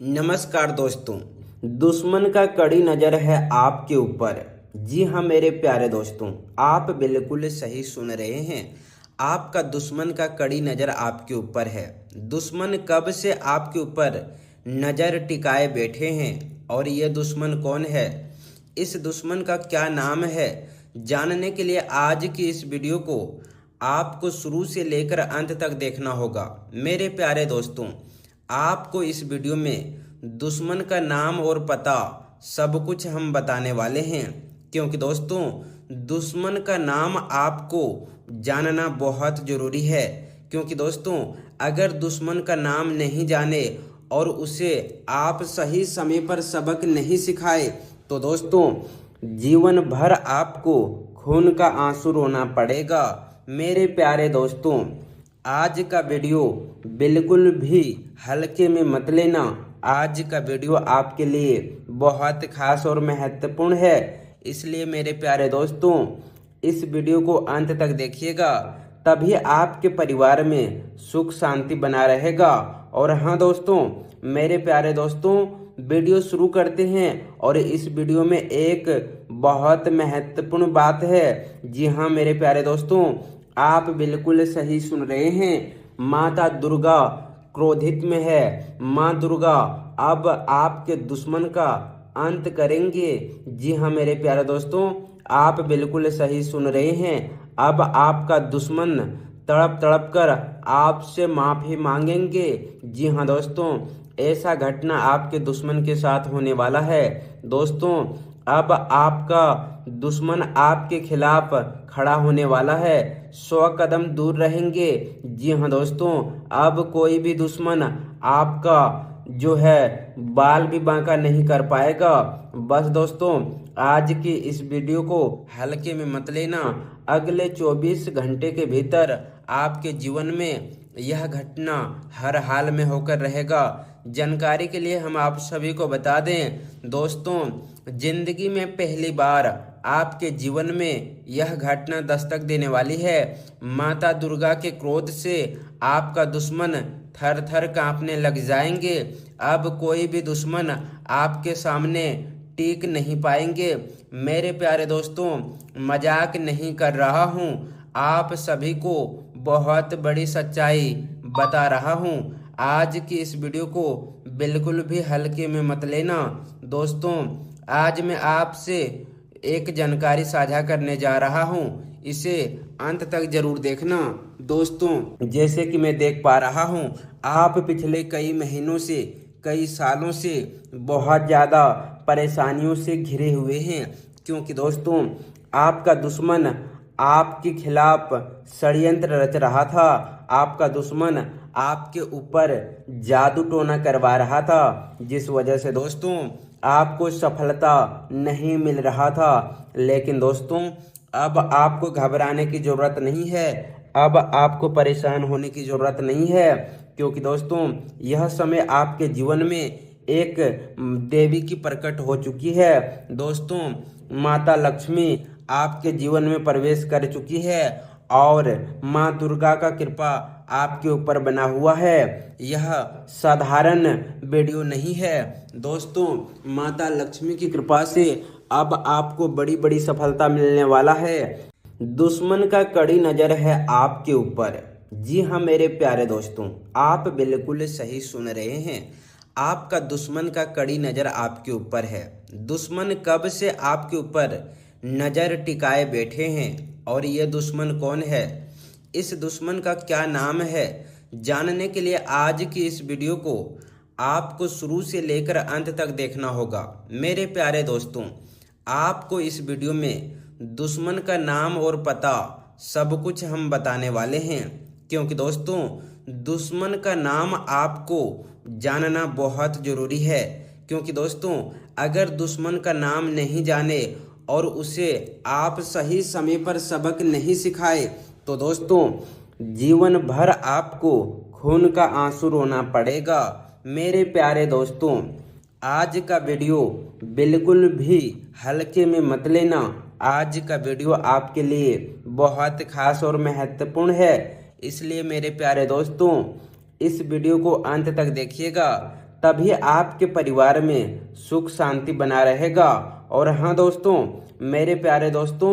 नमस्कार दोस्तों। दुश्मन का कड़ी नज़र है आपके ऊपर। जी हाँ मेरे प्यारे दोस्तों, आप बिल्कुल सही सुन रहे हैं। आपका दुश्मन का कड़ी नज़र आपके ऊपर है। दुश्मन कब से आपके ऊपर नज़र टिकाए बैठे हैं और ये दुश्मन कौन है, इस दुश्मन का क्या नाम है, जानने के लिए आज की इस वीडियो को आपको शुरू से लेकर अंत तक देखना होगा। मेरे प्यारे दोस्तों, आपको इस वीडियो में दुश्मन का नाम और पता सब कुछ हम बताने वाले हैं, क्योंकि दोस्तों दुश्मन का नाम आपको जानना बहुत ज़रूरी है। क्योंकि दोस्तों अगर दुश्मन का नाम नहीं जाने और उसे आप सही समय पर सबक नहीं सिखाए तो दोस्तों जीवन भर आपको खून का आंसू रोना पड़ेगा। मेरे प्यारे दोस्तों, आज का वीडियो बिल्कुल भी हल्के में मत लेना। आज का वीडियो आपके लिए बहुत खास और महत्वपूर्ण है, इसलिए मेरे प्यारे दोस्तों इस वीडियो को अंत तक देखिएगा, तभी आपके परिवार में सुख शांति बना रहेगा। और हाँ दोस्तों, मेरे प्यारे दोस्तों, वीडियो शुरू करते हैं और इस वीडियो में एक बहुत महत्वपूर्ण बात है। जी हाँ मेरे प्यारे दोस्तों, आप बिल्कुल सही सुन रहे हैं। माता दुर्गा क्रोधित में है। माँ दुर्गा अब आपके दुश्मन का अंत करेंगे। जी हाँ मेरे प्यारे दोस्तों, आप बिल्कुल सही सुन रहे हैं। अब आपका दुश्मन तड़प तड़प कर आपसे माफ़ी मांगेंगे। जी हाँ दोस्तों, ऐसा घटना आपके दुश्मन के साथ होने वाला है। दोस्तों अब आपका दुश्मन आपके खिलाफ खड़ा होने वाला है। 100 कदम दूर रहेंगे। जी हाँ दोस्तों, अब कोई भी दुश्मन आपका जो है बाल भी बांका नहीं कर पाएगा। बस दोस्तों आज की इस वीडियो को हल्के में मत लेना। अगले 24 घंटे के भीतर आपके जीवन में यह घटना हर हाल में होकर रहेगा। जानकारी के लिए हम आप सभी को बता दें दोस्तों, जिंदगी में पहली बार आपके जीवन में यह घटना दस्तक देने वाली है। माता दुर्गा के क्रोध से आपका दुश्मन थर थर कांपने लग जाएंगे। अब कोई भी दुश्मन आपके सामने टिक नहीं पाएंगे। मेरे प्यारे दोस्तों, मजाक नहीं कर रहा हूँ, आप सभी को बहुत बड़ी सच्चाई बता रहा हूँ। आज की इस वीडियो को बिल्कुल भी हल्के में मत लेना। दोस्तों आज मैं आपसे एक जानकारी साझा करने जा रहा हूँ, इसे अंत तक जरूर देखना। दोस्तों जैसे कि मैं देख पा रहा हूँ, आप पिछले कई महीनों से कई सालों से बहुत ज़्यादा परेशानियों से घिरे हुए हैं, क्योंकि दोस्तों आपका दुश्मन आपके खिलाफ षड्यंत्र रच रहा था। आपका दुश्मन आपके ऊपर जादू टोना करवा रहा था, जिस वजह से दोस्तों आपको सफलता नहीं मिल रहा था। लेकिन दोस्तों अब आपको घबराने की ज़रूरत नहीं है, अब आपको परेशान होने की ज़रूरत नहीं है, क्योंकि दोस्तों यह समय आपके जीवन में एक देवी की प्रकट हो चुकी है। दोस्तों माता लक्ष्मी आपके जीवन में प्रवेश कर चुकी है और माँ दुर्गा का कृपा आपके ऊपर बना हुआ है। यह साधारण वीडियो नहीं है दोस्तों, माता लक्ष्मी की कृपा से अब आपको बड़ी बड़ी सफलता मिलने वाला है। दुश्मन का कड़ी नज़र है आपके ऊपर। जी हाँ मेरे प्यारे दोस्तों, आप बिल्कुल सही सुन रहे हैं। आपका दुश्मन का कड़ी नज़र आपके ऊपर है। दुश्मन कब से आपके ऊपर नज़र टिकाए बैठे हैं और ये दुश्मन कौन है, इस दुश्मन का क्या नाम है, जानने के लिए आज की इस वीडियो को आपको शुरू से लेकर अंत तक देखना होगा। मेरे प्यारे दोस्तों आपको इस वीडियो में दुश्मन का नाम और पता सब कुछ हम बताने वाले हैं, क्योंकि दोस्तों दुश्मन का नाम आपको जानना बहुत ज़रूरी है। क्योंकि दोस्तों अगर दुश्मन का नाम नहीं जाने और उसे आप सही समय पर सबक नहीं सिखाए तो दोस्तों जीवन भर आपको खून का आंसू रोना पड़ेगा। मेरे प्यारे दोस्तों आज का वीडियो बिल्कुल भी हल्के में मत लेना। आज का वीडियो आपके लिए बहुत खास और महत्वपूर्ण है, इसलिए मेरे प्यारे दोस्तों इस वीडियो को अंत तक देखिएगा, तभी आपके परिवार में सुख शांति बना रहेगा। और हाँ दोस्तों, मेरे प्यारे दोस्तों,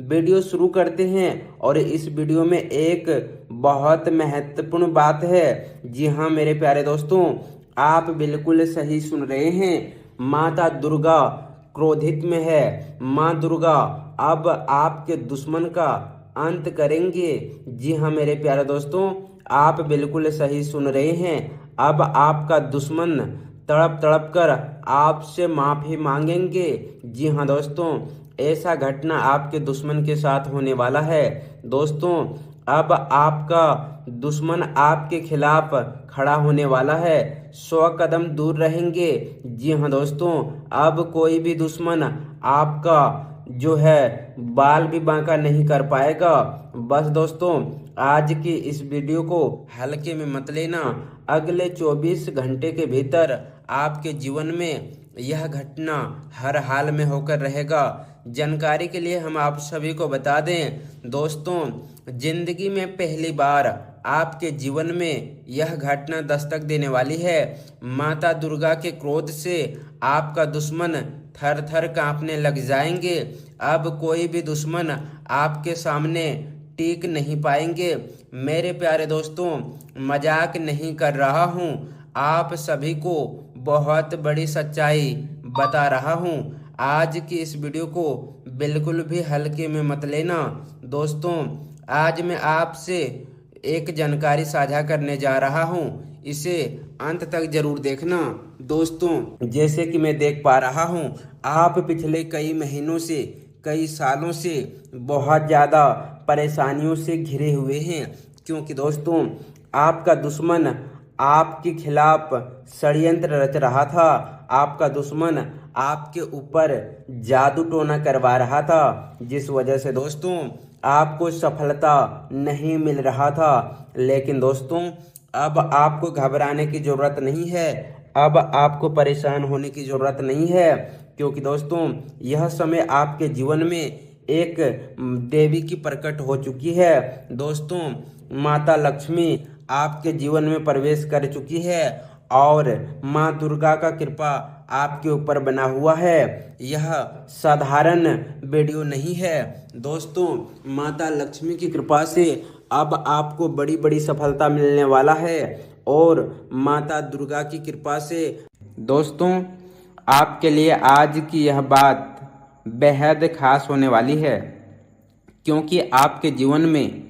वीडियो शुरू करते हैं। और इस वीडियो में एक बहुत महत्वपूर्ण बात है। जी हाँ मेरे प्यारे दोस्तों, आप बिल्कुल सही सुन रहे हैं। माता दुर्गा क्रोधित में है। माँ दुर्गा अब आपके दुश्मन का अंत करेंगे। जी हाँ मेरे प्यारे दोस्तों, आप बिल्कुल सही सुन रहे हैं। अब आपका दुश्मन तड़प तड़प कर आपसे माफ़ी मांगेंगे। जी हाँ दोस्तों, ऐसा घटना आपके दुश्मन के साथ होने वाला है। दोस्तों, अब आपका दुश्मन आपके खिलाफ खड़ा होने वाला है। 100 कदम दूर रहेंगे। जी हाँ दोस्तों, अब कोई भी दुश्मन आपका जो है बाल भी बांका नहीं कर पाएगा। बस दोस्तों, आज की इस वीडियो को हल्के में मत लेना। अगले 24 घंटे के भीतर आपके जीवन में यह घटना हर हाल में होकर रहेगा। जानकारी के लिए हम आप सभी को बता दें दोस्तों, जिंदगी में पहली बार आपके जीवन में यह घटना दस्तक देने वाली है। माता दुर्गा के क्रोध से आपका दुश्मन थर थर कांपने लग जाएंगे। अब कोई भी दुश्मन आपके सामने टिक नहीं पाएंगे। मेरे प्यारे दोस्तों, मजाक नहीं कर रहा हूँ, आप सभी को बहुत बड़ी सच्चाई बता रहा हूँ। आज की इस वीडियो को बिल्कुल भी हल्के में मत लेना। दोस्तों, आज मैं आपसे एक जानकारी साझा करने जा रहा हूँ, इसे अंत तक जरूर देखना। दोस्तों, जैसे कि मैं देख पा रहा हूँ, आप पिछले कई महीनों से, कई सालों से बहुत ज़्यादा परेशानियों से घिरे हुए हैं। क्योंकि दोस्तों, आपका दुश्मन आपके खिलाफ षड्यंत्र रच रहा था। आपका दुश्मन आपके ऊपर जादू टोना करवा रहा था, जिस वजह से दोस्तों आपको सफलता नहीं मिल रहा था। लेकिन दोस्तों, अब आपको घबराने की ज़रूरत नहीं है। अब आपको परेशान होने की ज़रूरत नहीं है। क्योंकि दोस्तों, यह समय आपके जीवन में एक देवी की प्रकट हो चुकी है। दोस्तों, माता लक्ष्मी आपके जीवन में प्रवेश कर चुकी है और माँ दुर्गा का कृपा आपके ऊपर बना हुआ है। यह साधारण वीडियो नहीं है दोस्तों, माता लक्ष्मी की कृपा से अब आपको बड़ी बड़ी सफलता मिलने वाला है। और माता दुर्गा की कृपा से दोस्तों, आपके लिए आज की यह बात बेहद खास होने वाली है। क्योंकि आपके जीवन में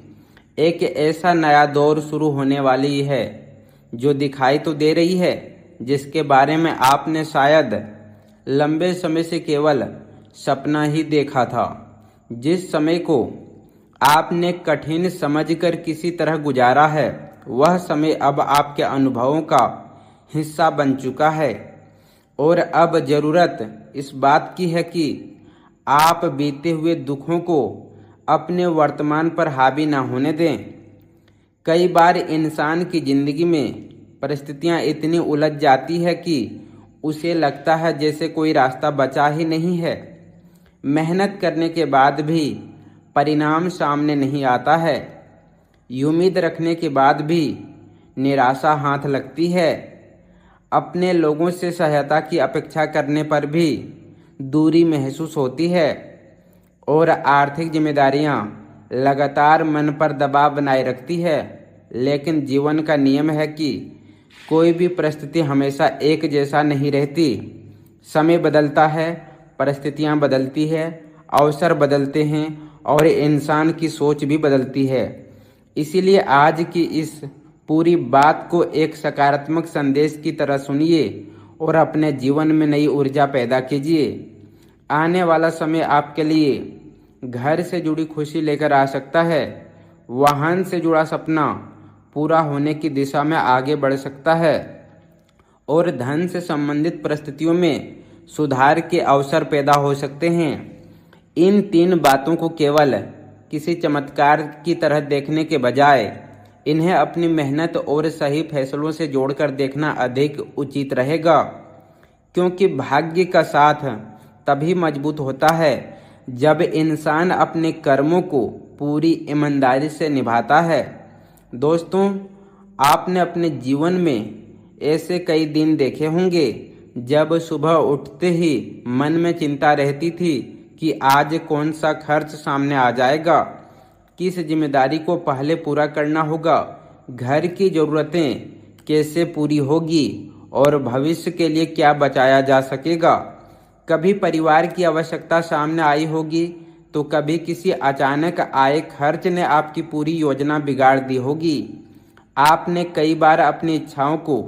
एक ऐसा नया दौर शुरू होने वाली है जो दिखाई तो दे रही है, जिसके बारे में आपने शायद लंबे समय से केवल सपना ही देखा था। जिस समय को आपने कठिन समझकर किसी तरह गुजारा है, वह समय अब आपके अनुभवों का हिस्सा बन चुका है। और अब ज़रूरत इस बात की है कि आप बीते हुए दुखों को अपने वर्तमान पर हावी ना होने दें। कई बार इंसान की ज़िंदगी में परिस्थितियां इतनी उलझ जाती है कि उसे लगता है जैसे कोई रास्ता बचा ही नहीं है। मेहनत करने के बाद भी परिणाम सामने नहीं आता है। उम्मीद रखने के बाद भी निराशा हाथ लगती है। अपने लोगों से सहायता की अपेक्षा करने पर भी दूरी महसूस होती है। और आर्थिक जिम्मेदारियां लगातार मन पर दबाव बनाए रखती है। लेकिन जीवन का नियम है कि कोई भी परिस्थिति हमेशा एक जैसा नहीं रहती। समय बदलता है, परिस्थितियां बदलती है, अवसर बदलते हैं और इंसान की सोच भी बदलती है। इसीलिए आज की इस पूरी बात को एक सकारात्मक संदेश की तरह सुनिए और अपने जीवन में नई ऊर्जा पैदा कीजिए। आने वाला समय आपके लिए घर से जुड़ी खुशी लेकर आ सकता है। वाहन से जुड़ा सपना पूरा होने की दिशा में आगे बढ़ सकता है और धन से संबंधित परिस्थितियों में सुधार के अवसर पैदा हो सकते हैं। इन 3 बातों को केवल किसी चमत्कार की तरह देखने के बजाय इन्हें अपनी मेहनत और सही फैसलों से जोड़कर देखना अधिक उचित रहेगा। क्योंकि भाग्य का साथ तभी मजबूत होता है जब इंसान अपने कर्मों को पूरी ईमानदारी से निभाता है। दोस्तों, आपने अपने जीवन में ऐसे कई दिन देखे होंगे जब सुबह उठते ही मन में चिंता रहती थी कि आज कौन सा खर्च सामने आ जाएगा, किस जिम्मेदारी को पहले पूरा करना होगा, घर की ज़रूरतें कैसे पूरी होगी और भविष्य के लिए क्या बचाया जा सकेगा। कभी परिवार की आवश्यकता सामने आई होगी तो कभी किसी अचानक आए खर्च ने आपकी पूरी योजना बिगाड़ दी होगी। आपने कई बार अपनी इच्छाओं को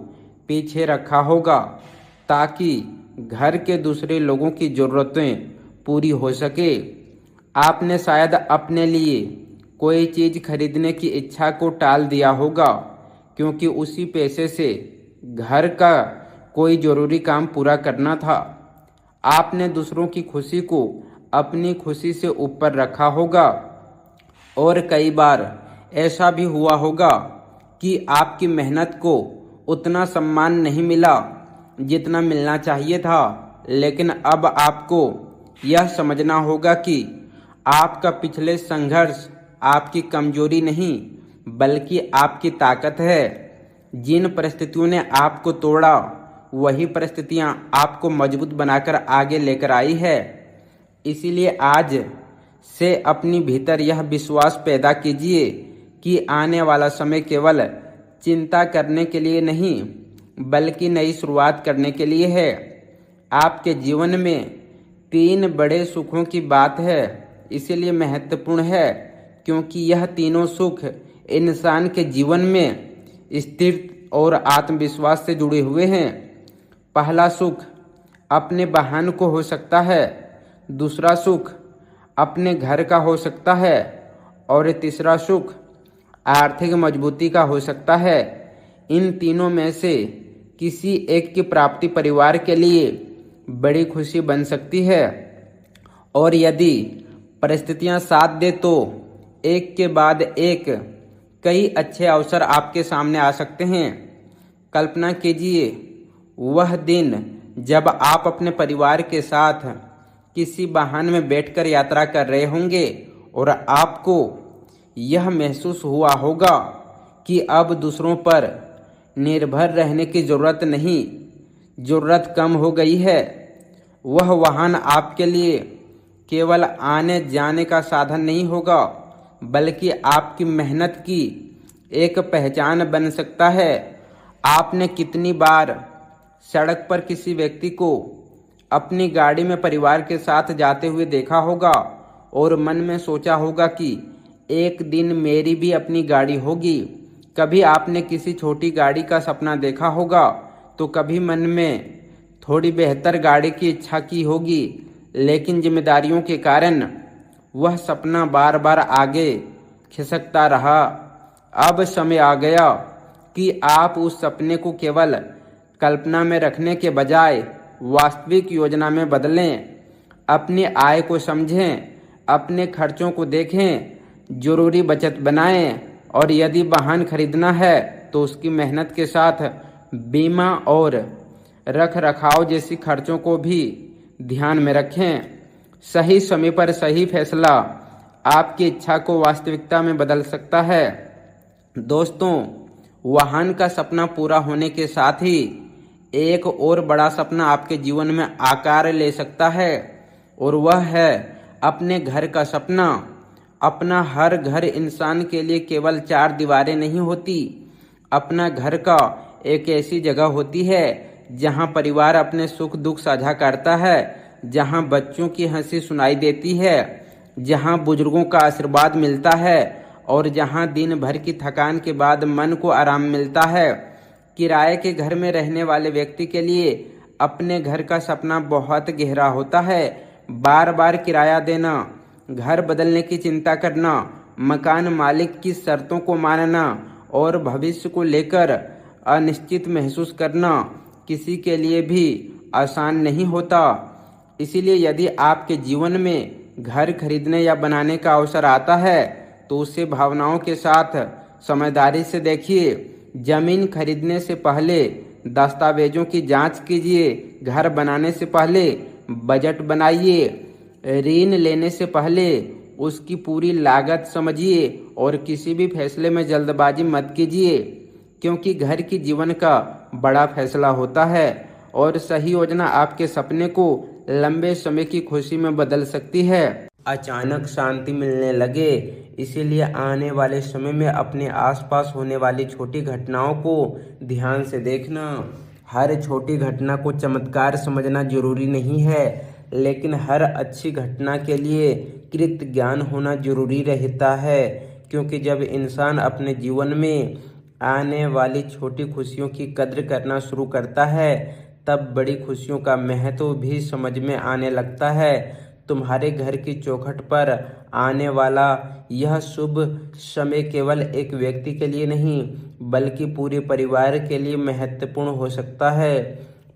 पीछे रखा होगा ताकि घर के दूसरे लोगों की ज़रूरतें पूरी हो सके। आपने शायद अपने लिए कोई चीज़ खरीदने की इच्छा को टाल दिया होगा क्योंकि उसी पैसे से घर का कोई ज़रूरी काम पूरा करना था। आपने दूसरों की खुशी को अपनी खुशी से ऊपर रखा होगा और कई बार ऐसा भी हुआ होगा कि आपकी मेहनत को उतना सम्मान नहीं मिला जितना मिलना चाहिए था। लेकिन अब आपको यह समझना होगा कि आपका पिछले संघर्ष आपकी कमजोरी नहीं बल्कि आपकी ताकत है। जिन परिस्थितियों ने आपको तोड़ा वही परिस्थितियां आपको मजबूत बनाकर आगे लेकर आई है। इसीलिए आज से अपनी भीतर यह विश्वास पैदा कीजिए कि आने वाला समय केवल चिंता करने के लिए नहीं बल्कि नई शुरुआत करने के लिए है। आपके जीवन में 3 बड़े सुखों की बात है, इसीलिए महत्वपूर्ण है क्योंकि यह तीनों सुख इंसान के जीवन में स्थिर और आत्मविश्वास से जुड़े हुए हैं। पहला सुख अपने वाहन को हो सकता है, दूसरा सुख अपने घर का हो सकता है और तीसरा सुख आर्थिक मजबूती का हो सकता है। इन तीनों में से किसी एक की प्राप्ति परिवार के लिए बड़ी खुशी बन सकती है और यदि परिस्थितियां साथ दे तो एक के बाद एक कई अच्छे अवसर आपके सामने आ सकते हैं। कल्पना कीजिए वह दिन जब आप अपने परिवार के साथ किसी वाहन में बैठकर यात्रा कर रहे होंगे और आपको यह महसूस हुआ होगा कि अब दूसरों पर निर्भर रहने की ज़रूरत नहीं, ज़रूरत कम हो गई है। वह वाहन आपके लिए केवल आने जाने का साधन नहीं होगा बल्कि आपकी मेहनत की एक पहचान बन सकता है। आपने कितनी बार सड़क पर किसी व्यक्ति को अपनी गाड़ी में परिवार के साथ जाते हुए देखा होगा और मन में सोचा होगा कि एक दिन मेरी भी अपनी गाड़ी होगी। कभी आपने किसी छोटी गाड़ी का सपना देखा होगा तो कभी मन में थोड़ी बेहतर गाड़ी की इच्छा की होगी, लेकिन जिम्मेदारियों के कारण वह सपना बार बार आगे खिसकता रहा। अब समय आ गया कि आप उस सपने को केवल कल्पना में रखने के बजाय वास्तविक योजना में बदलें। अपनी आय को समझें, अपने खर्चों को देखें, जरूरी बचत बनाएं और यदि वाहन खरीदना है तो उसकी मेहनत के साथ बीमा और रख रखाव जैसी खर्चों को भी ध्यान में रखें। सही समय पर सही फैसला आपकी इच्छा को वास्तविकता में बदल सकता है। दोस्तों, वाहन का सपना पूरा होने के साथ ही एक और बड़ा सपना आपके जीवन में आकार ले सकता है और वह है अपने घर का सपना। अपना हर घर इंसान के लिए केवल 4 दीवारें नहीं होती। अपना घर का एक ऐसी जगह होती है जहां परिवार अपने सुख दुख साझा करता है, जहां बच्चों की हंसी सुनाई देती है, जहां बुजुर्गों का आशीर्वाद मिलता है और जहां दिन भर की थकान के बाद मन को आराम मिलता है। किराए के घर में रहने वाले व्यक्ति के लिए अपने घर का सपना बहुत गहरा होता है। बार बार किराया देना, घर बदलने की चिंता करना, मकान मालिक की शर्तों को मानना और भविष्य को लेकर अनिश्चित महसूस करना किसी के लिए भी आसान नहीं होता। इसीलिए यदि आपके जीवन में घर खरीदने या बनाने का अवसर आता है तो उसे भावनाओं के साथ समझदारी से देखिए। जमीन खरीदने से पहले दस्तावेजों की जांच कीजिए। घर बनाने से पहले बजट बनाइए। ऋण लेने से पहले उसकी पूरी लागत समझिए और किसी भी फैसले में जल्दबाजी मत कीजिए, क्योंकि घर की जीवन का बड़ा फैसला होता है और सही योजना आपके सपने को लंबे समय की खुशी में बदल सकती है। अचानक शांति मिलने लगे, इसीलिए आने वाले समय में अपने आसपास होने वाली छोटी घटनाओं को ध्यान से देखना। हर छोटी घटना को चमत्कार समझना जरूरी नहीं है, लेकिन हर अच्छी घटना के लिए कृत ज्ञान होना जरूरी रहता है, क्योंकि जब इंसान अपने जीवन में आने वाली छोटी खुशियों की कद्र करना शुरू करता है, तब बड़ी खुशियों का महत्व भी समझ में आने लगता है। तुम्हारे घर की चौखट पर आने वाला यह शुभ समय केवल एक व्यक्ति के लिए नहीं, बल्कि पूरे परिवार के लिए महत्वपूर्ण हो सकता है।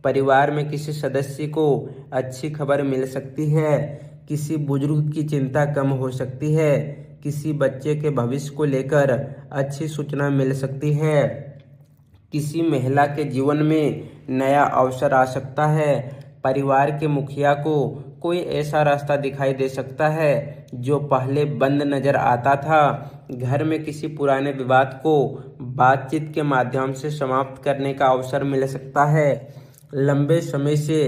परिवार में किसी सदस्य को अच्छी खबर मिल सकती है, किसी बुजुर्ग की चिंता कम हो सकती है, किसी बच्चे के भविष्य को लेकर अच्छी सूचना मिल सकती है, किसी महिला के जीवन में नया अवसर आ सकता है। परिवार के मुखिया को कोई ऐसा रास्ता दिखाई दे सकता है जो पहले बंद नजर आता था। घर में किसी पुराने विवाद को बातचीत के माध्यम से समाप्त करने का अवसर मिल सकता है। लंबे समय से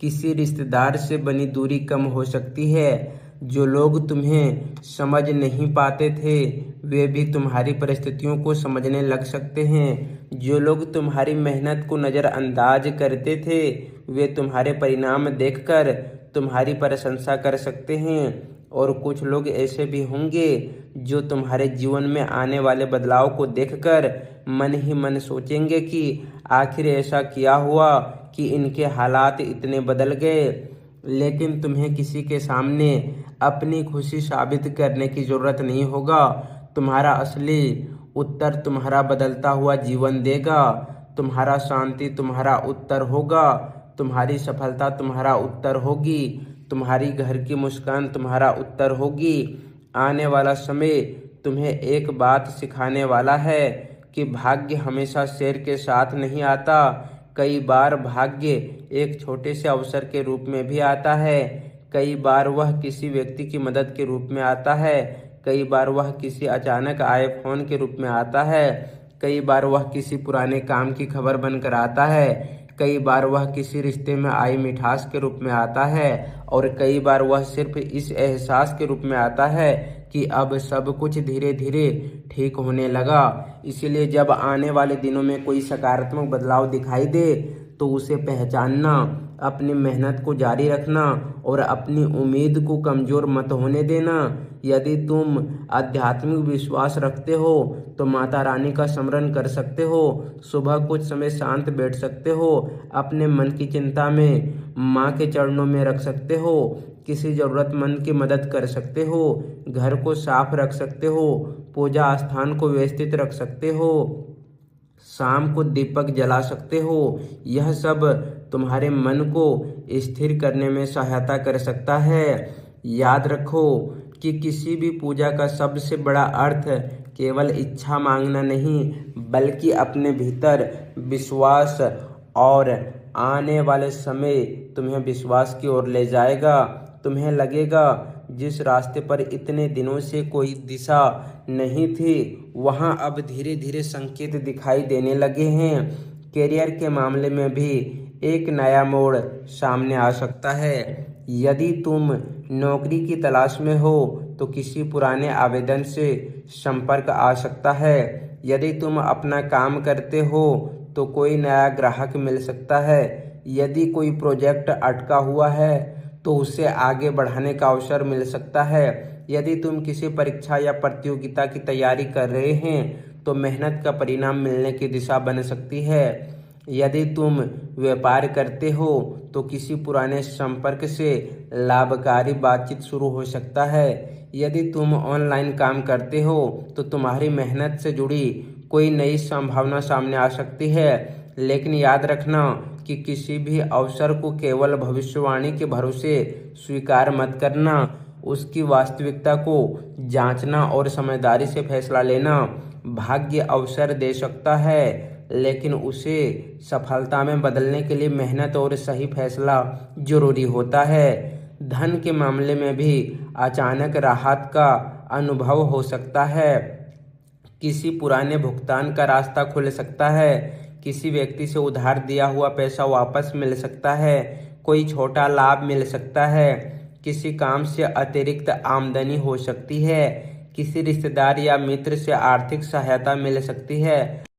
किसी रिश्तेदार से बनी दूरी कम हो सकती है। जो लोग तुम्हें समझ नहीं पाते थे, वे भी तुम्हारी परिस्थितियों को समझने लग सकते हैं। जो लोग तुम्हारी मेहनत को नज़रअंदाज करते थे, वे तुम्हारे परिणाम देखकर तुम्हारी प्रशंसा कर सकते हैं। और कुछ लोग ऐसे भी होंगे जो तुम्हारे जीवन में आने वाले बदलाव को देखकर मन ही मन सोचेंगे कि आखिर ऐसा क्या हुआ कि इनके हालात इतने बदल गए। लेकिन तुम्हें किसी के सामने अपनी खुशी साबित करने की ज़रूरत नहीं होगा। तुम्हारा असली उत्तर तुम्हारा बदलता हुआ जीवन देगा। तुम्हारा शांति तुम्हारा उत्तर होगा। तुम्हारी सफलता तुम्हारा उत्तर होगी। तुम्हारी घर की मुस्कान तुम्हारा उत्तर होगी। आने वाला समय तुम्हें एक बात सिखाने वाला है कि भाग्य हमेशा शेर के साथ नहीं आता। कई बार भाग्य एक छोटे से अवसर के रूप में भी आता है। कई बार वह किसी व्यक्ति की मदद के रूप में आता है। कई बार वह किसी अचानक आए फोन के रूप में आता है। कई बार वह किसी पुराने काम की खबर बनकर आता है। कई बार वह किसी रिश्ते में आई मिठास के रूप में आता है। और कई बार वह सिर्फ इस एहसास के रूप में आता है कि अब सब कुछ धीरे धीरे ठीक होने लगा। इसीलिए जब आने वाले दिनों में कोई सकारात्मक बदलाव दिखाई दे तो उसे पहचानना, अपनी मेहनत को जारी रखना और अपनी उम्मीद को कमज़ोर मत होने देना। यदि तुम आध्यात्मिक विश्वास रखते हो तो माता रानी का स्मरण कर सकते हो। सुबह कुछ समय शांत बैठ सकते हो। अपने मन की चिंता में माँ के चरणों में रख सकते हो। किसी ज़रूरतमंद की मदद कर सकते हो। घर को साफ रख सकते हो। पूजा स्थान को व्यवस्थित रख सकते हो। शाम को दीपक जला सकते हो। यह सब तुम्हारे मन को स्थिर करने में सहायता कर सकता है। याद रखो कि किसी भी पूजा का सबसे बड़ा अर्थ केवल इच्छा मांगना नहीं, बल्कि अपने भीतर विश्वास, और आने वाले समय तुम्हें विश्वास की ओर ले जाएगा। तुम्हें लगेगा जिस रास्ते पर इतने दिनों से कोई दिशा नहीं थी, वहां अब धीरे धीरे संकेत दिखाई देने लगे हैं। करियर के मामले में भी एक नया मोड़ सामने आ सकता है। यदि तुम नौकरी की तलाश में हो तो किसी पुराने आवेदन से संपर्क आ सकता है। यदि तुम अपना काम करते हो तो कोई नया ग्राहक मिल सकता है। यदि कोई प्रोजेक्ट अटका हुआ है तो उसे आगे बढ़ाने का अवसर मिल सकता है। यदि तुम किसी परीक्षा या प्रतियोगिता की तैयारी कर रहे हैं तो मेहनत का परिणाम मिलने की दिशा बन सकती है। यदि तुम व्यापार करते हो तो किसी पुराने संपर्क से लाभकारी बातचीत शुरू हो सकता है। यदि तुम ऑनलाइन काम करते हो तो तुम्हारी मेहनत से जुड़ी कोई नई संभावना सामने आ सकती है। लेकिन याद रखना कि किसी भी अवसर को केवल भविष्यवाणी के भरोसे स्वीकार मत करना। उसकी वास्तविकता को जांचना और समझदारी से फैसला लेना। भाग्य अवसर दे सकता है, लेकिन उसे सफलता में बदलने के लिए मेहनत और सही फैसला जरूरी होता है। धन के मामले में भी अचानक राहत का अनुभव हो सकता है। किसी पुराने भुगतान का रास्ता खुल सकता है। किसी व्यक्ति से उधार दिया हुआ पैसा वापस मिल सकता है। कोई छोटा लाभ मिल सकता है। किसी काम से अतिरिक्त आमदनी हो सकती है। किसी रिश्तेदार या मित्र से आर्थिक सहायता मिल सकती है।